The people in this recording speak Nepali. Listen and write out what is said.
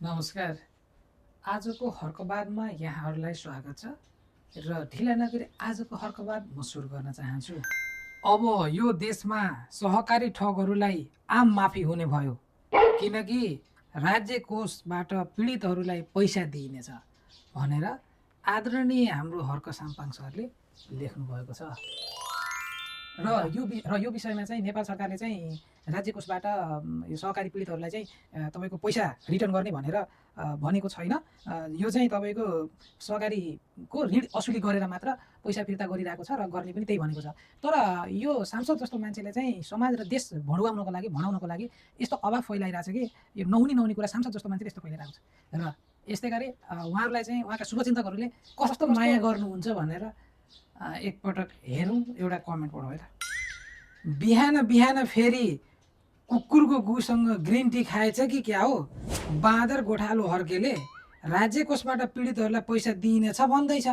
नमस्कार। आजको हर्कबादमा यहाँहरूलाई स्वागत छ र ढिला नगरी आजको हर्कबाद म सुरु गर्न चाहन्छु। अब यो देशमा सहकारी ठगहरूलाई आम माफी हुने भयो, किनकि राज्य कोषबाट पीडितहरूलाई पैसा दिइनेछ भनेर आदरणीय हाम्रो हर्क साम्पाङ सरले लेख्नुभएको छ। र यो विषयमा चाहिँ नेपाल सरकारले चाहिँ राज्य कोषबाट यो सहकारी पीडितहरूलाई चाहिँ तपाईँको पैसा रिटर्न गर्ने भनेर भनेको छैन। यो चाहिँ तपाईँको सहकारीको ऋण असुली गरेर मात्र पैसा फिर्ता गरिरहेको छ र गर्ने पनि त्यही भनेको छ। तर यो सांसद जस्तो मान्छेले चाहिँ समाज र देश भनाउनको लागि यस्तो अभाव फैलाइरहेछ कि यो नहुने कुरा सांसद जस्तो मान्छेले यस्तो फैलाइरहेको छ। र यस्तै गरी उहाँहरूलाई चाहिँ उहाँका शुभचिन्तकहरूले कस्तो माया गर्नुहुन्छ भनेर एकपटक हेरौँ। एउटा कमेन्ट पढौँ है त। बिहान बिहान फेरि कुकुरको गुसँग ग्रिन टी खाएछ कि क्या हो? बाँदर गोठालो हर्केले राज्य कोषबाट पीडितहरूलाई पैसा दिइनेछ भन्दैछ।